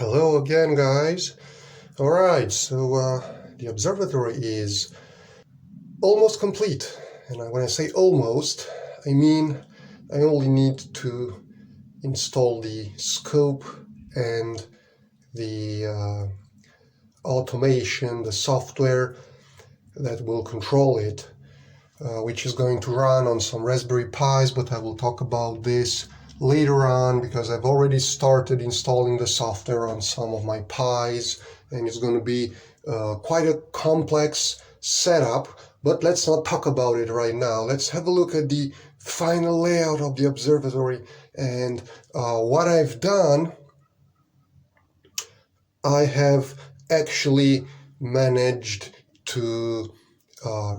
Hello again, guys. Alright, so the observatory is almost complete. And when I say almost, I mean I only need to install the scope and the automation, the software that will control it, which is going to run on some Raspberry Pis, but I will talk about this later on because I've already started installing the software on some of my Pis, and it's going to be quite a complex setup, but let's not talk about it right now. Let's have a look at the final layout of the observatory. And what I've done, I have actually managed to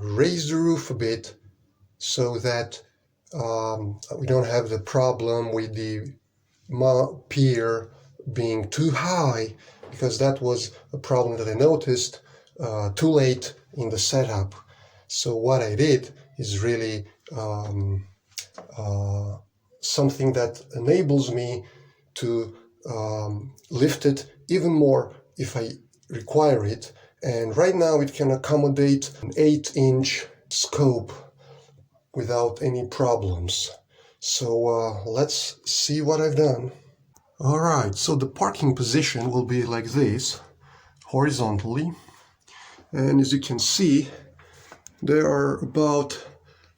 raise the roof a bit so that we don't have the problem with the pier being too high, because that was a problem that I noticed too late in the setup. So what I did is really something that enables me to lift it even more if I require it. And right now it can accommodate an 8-inch scope without any problems. So let's see what I've done. Alright, so the parking position will be like this, horizontally. And as you can see, there are about,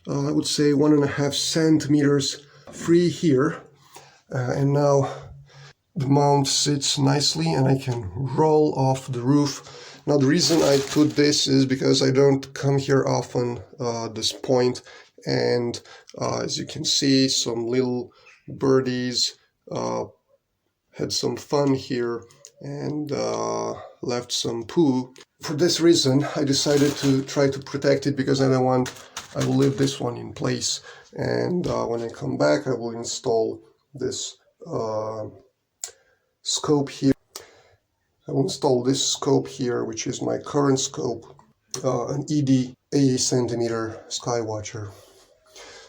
I would say, 1.5 centimeters free here. And now the mount sits nicely and I can roll off the roof. Now the reason I put this is because I don't come here often, this point. And as you can see, some little birdies had some fun here and left some poo. For this reason, I decided to try to protect it, because I will leave this one in place. And when I come back, I will install this scope here. I will install this scope here, which is my current scope, an ED 80 centimeter Skywatcher.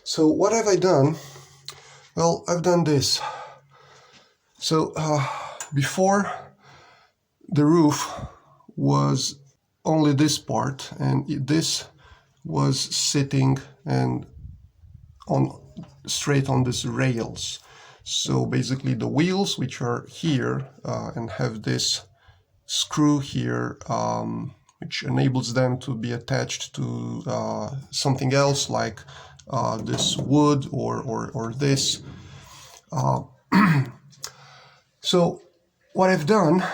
So what have I done? Well, I've done this. So before, the roof was only this part, and this was sitting and straight on these rails. So basically the wheels, which are here and have this screw here, which enables them to be attached to something else like this wood or this. So what I've done,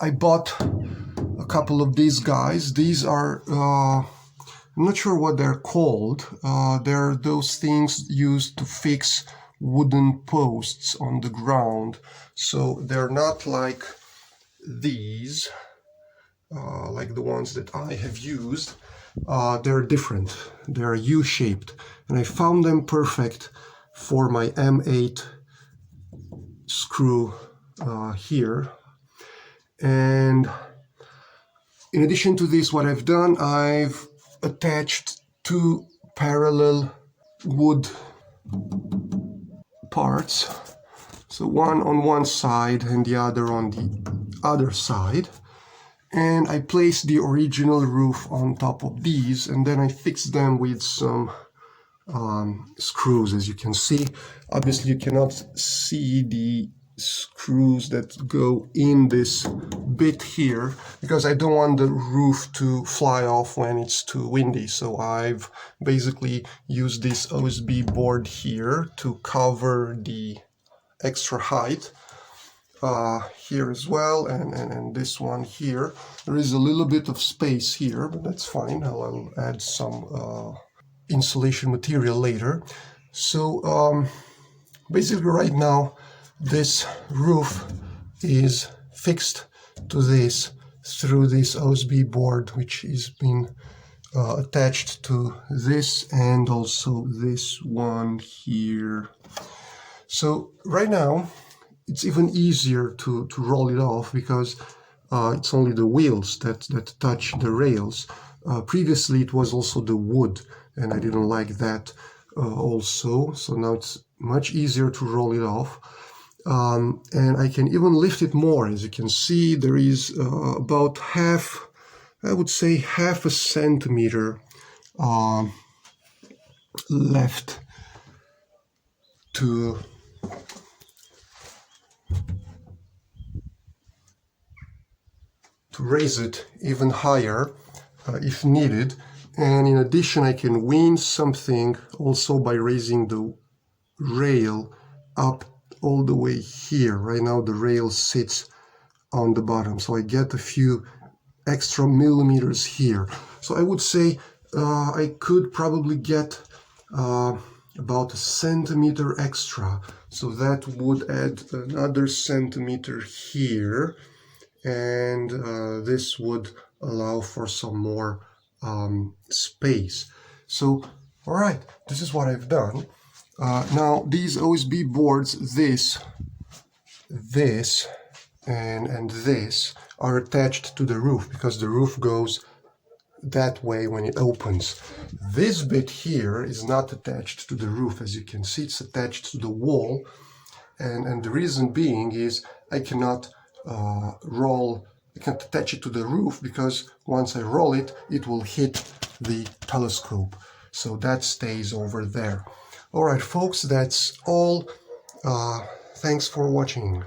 I bought a couple of these guys. These are, I'm not sure what they're called. They're those things used to fix wooden posts on the ground. So they're not like these, like the ones that I have used. They're different. They're U-shaped, and I found them perfect for my M8 screw here. And in addition to this, what I've done, I've attached 2 parallel wood parts, so one on one side and the other on the other side. And I placed the original roof on top of these, and then I fixed them with some screws. As you can see, obviously you cannot see the screws that go in this bit here, because I don't want the roof to fly off when it's too windy. So I've basically used this OSB board here to cover the extra height. Here as well, and this one here. There is a little bit of space here, but that's fine. I'll add some insulation material later. So basically right now this roof is fixed to this through this OSB board, which is been attached to this and also this one here. So right now it's even easier to roll it off, because it's only the wheels that touch the rails. Previously it was also the wood, and I didn't like that also. So now it's much easier to roll it off. and I can even lift it more. As you can see, there is about half, I would say half a centimeter left to raise it even higher if needed. And in addition, I can wean something also by raising the rail up all the way here. Right now the rail sits on the bottom, so I get a few extra millimeters here. So I would say I could probably get about a centimeter extra, so that would add another centimeter here, and this would allow for some more space. So all right, this is what I've done. Now these OSB boards, this and this are attached to the roof, because the roof goes that way when it opens. This bit here is not attached to the roof. As you can see, it's attached to the wall, and the reason being is I cannot I can't attach it to the roof, because once I roll it, it will hit the telescope. So that stays over there. All right, folks, that's all. Thanks for watching.